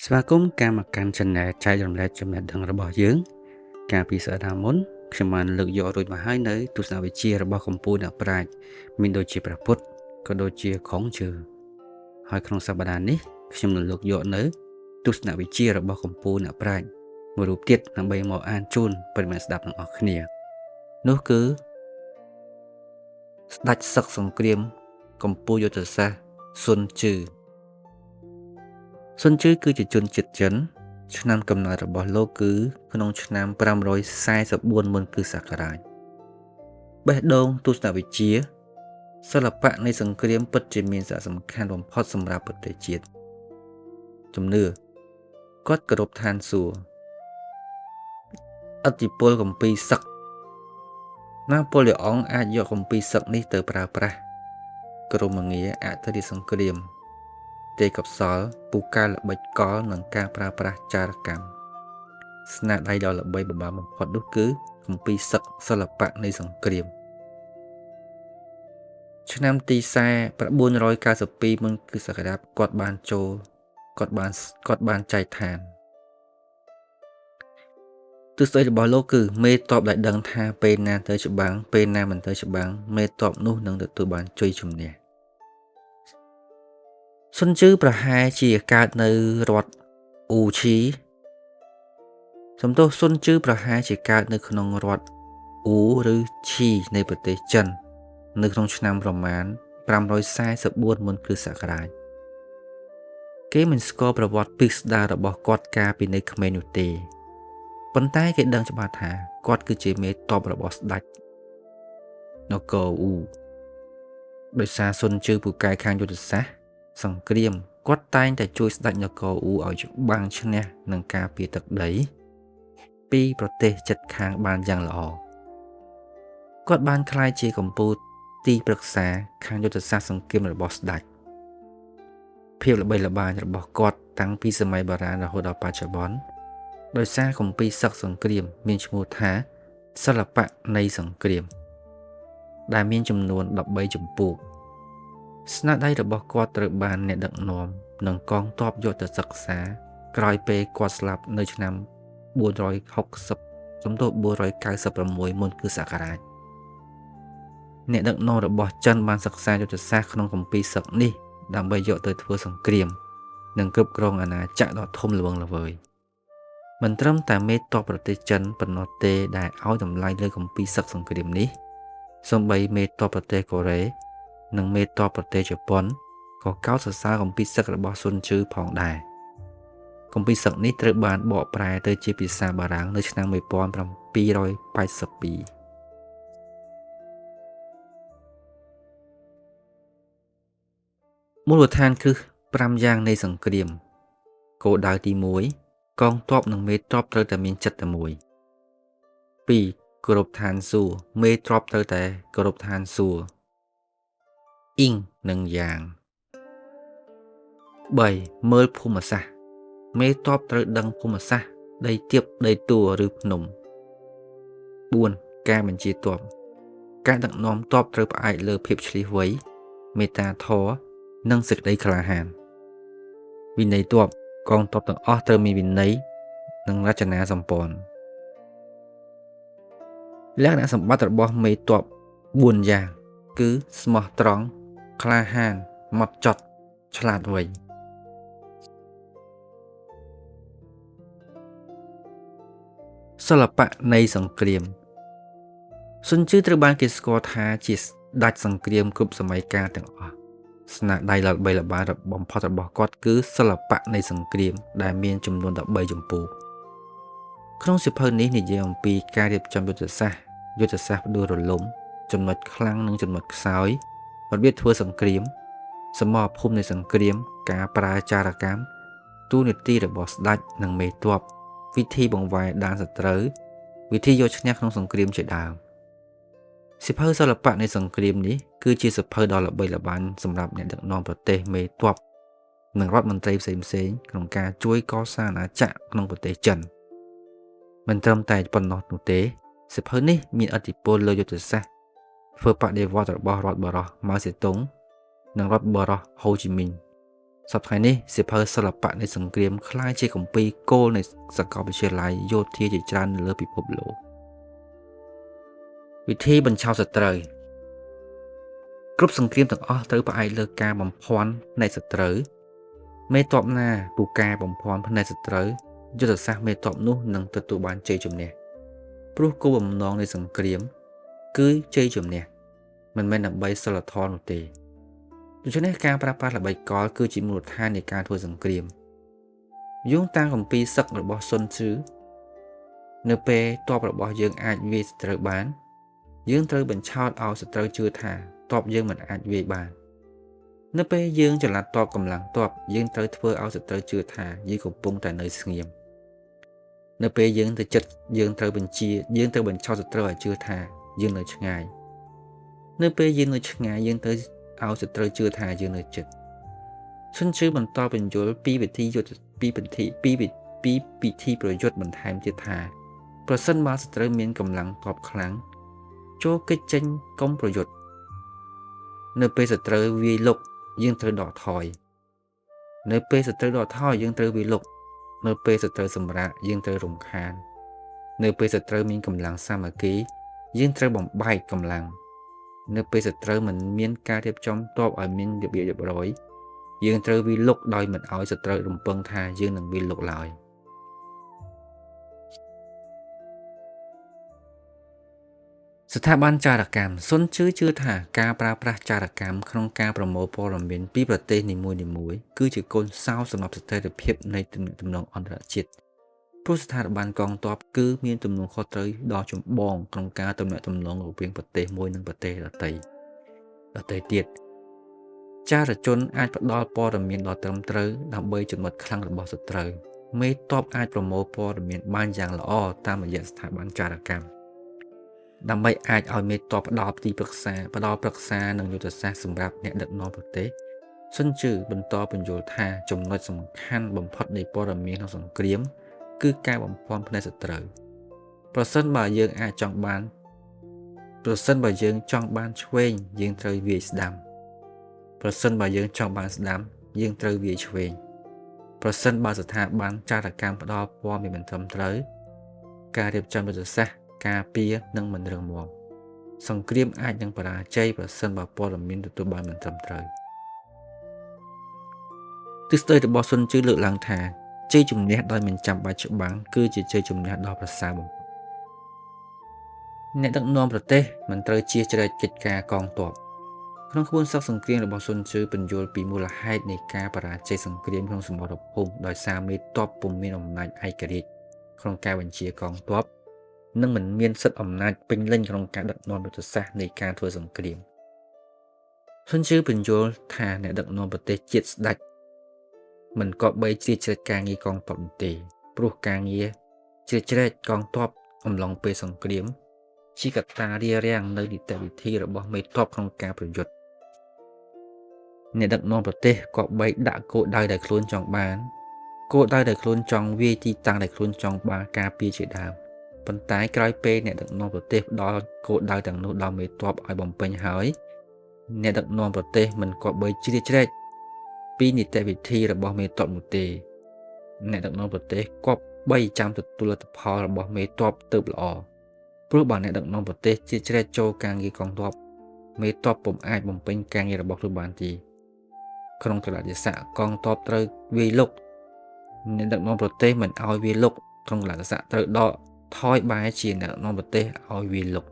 ស្វាគមន៍ការមកកាន់ Channel ចែករំលែកចំណេះដឹងរបស់យើងកាលពីសប្តាហ៍មុនខ្ញុំបានលើកយករួចមកហើយនៅទស្សនវិជ្ជារបស់កម្ពុជាអ្នកប្រាជ្ញមានដូចជាព្រះពុទ្ធក៏ដូចជាខុងជើហើយក្នុងសប្តាហ៍នេះខ្ញុំនឹងលើកយកនៅទស្សនវិជ្ជារបស់កម្ពុជាអ្នកប្រាជ្ញមួយរូបទៀតដើម្បីមកអានជូនប្រិយមិត្តស្ដាប់ទាំងអស់គ្នានោះគឺស្ដេចសឹកសង្គ្រាមកម្ពុជាយុទ្ធសាស្ត្រស៊ុនជឺគឺជាជនជាតិចិនឆ្នាំកំណើតរបស់លោកគឺក្នុងឆ្នាំ544មុនគ្រិស្តសករាជបេះដូងទស្សនវិជ្ជាសិល្បៈនៃសង្គ្រាមពិតជាមានសារៈសំខាន់បំផុតសម្រាប់ប្រទេសជាតិជំនឿគាត់គោរពឋានសួគ៌ឥទ្ធិពលគម្ពីរសឹកណាប៉ូឡេអុងអាចយកគម្ពីរសឹកនេះទៅប្រើប្រាស់ក្រមងារអធិរាជសង្គ្រាមទេកផ្សលពូកែល្បិចកលនិងការប្រើប្រាស់ចារកម្មស្នាដៃដ៏ល្បីល្បាញបំផុតនោះគឺគម្ពីរសឹកសិល្បៈនៃសង្គ្រាមឆ្នាំទី492មុនគ្រិស្តសករាជគាត់បានចែកឋានទស្សនៈរបស់លោកគឺមេតបដែលដឹងថាពេលណាទៅច្បាំងពេលណាមិនទៅច្បាំងមេតបនោះនឹងទទួលបានជ័យជំនះស៊ុនជឺប្រហែលជាកើតនៅរដ្ឋអ៊ូឈីសំទោសស៊ុនជឺប្រហែលជាកើតនៅក្នុងរដ្ឋអ៊ូឬឈីនៃប្រទេសចិននៅក្នុងឆ្នាំប្រមាណ544មុនគ្រិស្តសករាជគេមិនស្គាល់ប្រវត្តិពិស្ដាររបស់គាត់កាលពីនៅក្មេងនោះទេប៉ុន្តែគេដឹងច្បាស់ថាគាត់គឺជាមេតបរបស់ស្ដេចនគរអ៊ូដោយសារស៊ុនជឺពូកែខាងយុទ្ធសាស្ត្រសង្គ្រាមគាត់តែងតែជួយស្ដេចនគរអ៊ូឲ្យច្បាំងឈ្នះនឹងការពារទឹកដីពីប្រទេសជិតខាងបានយ៉ាងល្អគាត់បានក្លាយជាកម្ពុជាទីប្រឹក្សាខាងយុទ្ធសាស្ត្រសង្គ្រាមរបស់ស្ដេចភាពល្បីល្បាញរបស់គាត់តាំងពីសម័យបុរាណរហូតដល់បច្ចុប្បន្នដោយសារគម្ពីរសឹកសង្គ្រាមមានឈ្មោះថាសិល្បៈនៃសង្គ្រាមដែលមានចំនួន13ជំពូកស្នាដៃរបស់គាត់ត្រូវបានអ្នកដឹកនាំនិងកងទ័ពយកទៅសិក្សាក្រោយពេលគាត់ស្លាប់នៅឆ្នាំ496មុនគ្រិស្តសករាជអ្នកដឹកនាំរបស់ចិនបានសិក្សាយុទ្ធសាស្ត្រក្នុងគម្ពីរសឹកនេះដើម្បីយកទៅធ្វើសង្គ្រាមនិងគ្រប់គ្រងអាណាចក្រដ៏ធំល្វឹងល្វើយមិនត្រឹមតែមេតបប្រទេសចិនប៉ុណ្ណោះទេដែលឲ្យតម្លៃលើគម្ពីរសឹកសង្គ្រាមនេះសូម្បីមេតបប្រទេសកូរ៉េនិងមេតបប្រទេសជប៉ុនក៏កោតសរសើរគម្ពីរសឹករបស់ស៊ុនជឺផងដែរគម្ពីរសឹកនេះត្រូវបានបកប្រែទៅជាភាសាបារាំងនៅឆ្នាំ1782មូលដ្ឋានគ្រឹះ5យ៉ាងនៃសង្គ្រាមគោលដៅទី1កងទ័ពនិងមេទ័ពត្រូវតែមានចិត្តតែមួយ 2. គោរពឋានសួគ៌មេទ័ពត្រូវតែគោរពឋានសួគ៌អ៊ីងនិងយ៉ាង 3. មើលភូមិសាស្ត្រមេទ័ពត្រូវដឹងភូមិសាស្ត្រដីទាបដីទួលឬភ្នំ 4. ការបញ្ជាទ័ពការដឹកនាំទ័ពត្រូវផ្អែកលើភាពឈ្លាសវៃមេត្តាធម៌និងសេចក្តីក្លាហានវិន័យទ័ពកងទ័ពទាំងអស់ត្រូវមានវិន័យនិងរចនាសម្ព័ន្ធលក្ខណៈសម្បត្តិរបស់មេទ័ព4យ៉ាងគឺស្មោះត្រង់ក្លាហានហ្មត់ចត់ឆ្លាតវៃសិល្បៈនៃសង្គ្រាមស៊ុនជឺត្រូវបានគេស្គាល់ថាជាស្ដេចសង្គ្រាមគ្រប់សម័យកាលទាំងអស់ស្នាដៃល្បីល្បាញបំផុតរបស់គាត់គឺសិល្បៈនៃសង្គ្រាមដែលមានចំនួន13ជំពូកក្នុងសៀវភៅនេះនិយាយអំពីការរៀបចំយុទ្ធសាស្ត្រផ្ដួលរលំចំណុចខ្លាំងនិងចំណុចខ្សោយរបៀបធ្វើសង្គ្រាមសមរភូមិនៃសង្គ្រាមការប្រើចារកម្មទូនាទីរបស់ស្ដេចនិងមេទ័ពវិធីបង្វែរដានសត្រូវវិធីយកឈ្នះក្នុងសង្គ្រាមជាដើមសៀវភៅសិល្បៈនៃសង្គ្រាមនេះគឺជាសៀវភៅដ៏ល្បីល្បាញសម្រាប់អ្នកដឹកនាំប្រទេសមេទ័ពនិងរដ្ឋមន្ត្រីផ្សេងៗក្នុងការជួយកសាងអាណាចក្រក្នុងប្រទេសចិនមិនត្រឹមតែប៉ុណ្ណោះនោះទេសៀវភៅនេះមានឥទ្ធិពលលើយុទ្ធសាស្ត្រធ្វើបដិវត្តន៍របស់រដ្ឋបរោះម៉ៅសេតុងនិងរដ្ឋបរោះហូជីមីញ សប្តាហ៍នេះសិភៅសិល្បៈនៃសង្គ្រាមក្លាយជាគម្ពីរគោលនៃសាកលវិទ្យាល័យយោធាជាច្រើននៅលើពិភពលោកវិធីបញ្ឆោតសត្រូវគ្រប់សង្គ្រាមទាំងអស់ត្រូវផ្អែកលើការបំភាន់ផ្នែកសត្រូវមេទ័ពណាពូកែបំភាន់ផ្នែកសត្រូវយុទ្ធសាស្ត្រមេទ័ពនោះនឹងទទួលបានជ័យជំនះព្រោះគោលបំណងនៃសង្គ្រាមគឺជ័យជំនះមិនមែនដើម្បីសិលធម៌នោះទេដូច្នេះការប្រើប្រាស់ល្បិចកលគឺជាមូលដ្ឋាននៃការធ្វើសង្គ្រាមយោងតាមគម្ពីរសឹករបស់ស៊ុនស៊ឺនៅពេលទ័ពរបស់យើងអាចវាយសត្រូវបានយើងត្រូវបញ្ឆោតឲ្យសត្រូវជឿថាទ័ពយើងមិនអាចវាយបាននៅពេលយើងចល័តទ័ពកម្លាំងទ័ពយើងត្រូវធ្វើឲ្យសត្រូវជឿថាយើងកំពុងតែនៅស្ងៀមនៅពេលយើងទៅចិត្តយើងត្រូវបញ្ឆោតសត្រូវឲ្យជឿថាយើងនៅឆ្ងាយនៅពេលយើងនៅឆ្ងាយយើងត្រូវឲ្យសត្រូវជឿថាយើងនៅចិត្តស៊ុនស៊ឺបន្តបញ្យល់ពីពិធីប្រយុទ្ធបន្ថែមទៀតថាប្រសិនបើសត្រូវមានកម្លាំងទ័ពខ្លាំងចូលកិច្ចចេញកុំប្រយុទ្ធនៅពេលសត្រូវវាយលុកយើងត្រូវដកថយនៅពេលសត្រូវដកថយយើងត្រូវវាយលុកនៅពេលសត្រូវសម្រាកយើងត្រូវរំខាននៅពេលសត្រូវមានកម្លាំងសាមគ្គីយើងត្រូវបំបែកកម្លាំងនៅពេលសត្រូវមិនមានការរៀបចំទ័ពឲ្យមានរបៀបរៀបរយយើងត្រូវវាយលុកដោយមិនឲ្យសត្រូវរំពឹងថាយើងនឹងវាយលុកឡើយស្ថាប័នចារកម្មស៊ុនស៊ឺជឿថាការប្រើប្រាស់ចារកម្មក្នុងការប្រមូលព័ត៌មានពីប្រទេសនីមួយៗគឺជាកូនសោរសម្រាប់ស្ថិរភាពនៃទំនាក់ទំនងអន្តរជាតិព្រោះស្ថាប័នកងទ័ពគឺមានទំនួលខុសត្រូវដ៏ចម្បងក្នុងការទំនាក់ទំនងរវាងប្រទេសមួយនិងប្រទេសដទៃទៀតចារជនអាចផ្ដល់ព័ត៌មានដ៏ត្រឹមត្រូវដើម្បីចំណុចខ្លាំងរបស់សត្រូវមេទ័ពអាចប្រមូលព័ត៌មានបានយ៉ាងល្អតាមរយៈស្ថាប័នចារកម្មដើម្បីអាចឲ្យមេទ័ពផ្ដល់ប្រឹក្សានិងយុទ្ធសាស្ត្រសម្រាប់អ្នកដឹកនាំប្រទេសស៊ុនស៊ឺបន្តបញ្យល់ថាចំណុចសំខាន់បំផុតនៃព័ត៌មានក្នុងសង្គ្រាមគឺការបំភាន់ផ្នែកសត្រូវប្រសិនបើយើងចង់បានឆ្វេងយើងត្រូវវាយស្ដាំប្រសិនបើយើងចង់បានស្ដាំយើងត្រូវវាយឆ្វេងប្រសិនបើស្ថាប័នចារកម្មផ្ដល់ព័ត៌មានមិនត្រឹមត្រូវការរៀបចំយុទ្ធសាស្ត្រការពារនឹងមិនរឹងមាំសង្គ្រាមអាចនឹងបរាជ័យប្រសិនបើព័ត៌មានទទួលបានមិនត្រឹមត្រូវទិសដៅរបស់ស៊ុនស៊ឺលើកឡើងថាជ័យជំនះដោយមិនចាំបាច់ច្បាំងគឺជាជ័យជំនះដ៏ប្រសើរបំផុតអ្នកដឹកនាំប្រទេសមិនត្រូវជៀសជ្រែកកិច្ចការកងទ័ពក្នុងក្បួនសឹកសង្គ្រាមរបស់ស៊ុនស៊ឺបញ្យល់ពីមូលហេតុនៃការបរាជ័យសង្គ្រាមក្នុងសមរភូមិដោយសារមេទ័ពពុំមានអំណាចឯករាជ្យក្នុងការបញ្ជាកងទ័ពនិងមិនមានសិទ្ធិអំណាចពេញលេញក្នុងការដឹកនាំយុទ្ធសាស្ត្រនៃការធ្វើសង្គ្រាមស៊ុនស៊ឺបញ្យល់ថាអ្នកដឹកនាំប្រទេសជាតិស្ដេចមិនគប្បីជ្រៀតជ្រែកការងារកងទ័ពនោះទេព្រោះការងារជ្រៀតជ្រែកកងទ័ពអំឡុងពេលសង្គ្រាមជាកត្តារារាំងនៅនីតិវិធីរបស់មេទ័ពក្នុងការប្រយុទ្ធអ្នកដឹកនាំប្រទេសគប្បីដាក់គោលដៅដែលខ្លួនចង់បានគោលដៅដែលខ្លួនចង់វាយទីតាំងដែលខ្លួនចង់បានការពារជាដើមប៉ុន្តែក្រោយពេលអ្នកដឹកនាំប្រទេសផ្ដល់គោលដៅទាំងនោះដល់មេទ័ពឲ្យបំពេញហើយអ្នកដឹកនាំប្រទេសមិនគប្បីជ្រៀតជ្រែកពីនីតិវិធីរបស់មេទ័ពនោះទេអ្នកដឹកនាំប្រទេសគប្បីចាំទទួលលទ្ធផលរបស់មេទ័ពទៅល្អព្រោះបើអ្នកដឹកនាំប្រទេសជ្រៀតជ្រែកចូលការងារកងទ័ពមេទ័ពពុំអាចបំពេញការងាររបស់ខ្លួនបានទេក្នុងកលៈទេសៈកងទ័ពត្រូវវាយលុកអ្នកដឹកនាំប្រទេសមិនឲ្យវាយលុកក្នុងកលៈទេសៈត្រូវដកថយបែរជាអ្នកដឹកនាំប្រទេសឲ្យវាយលុក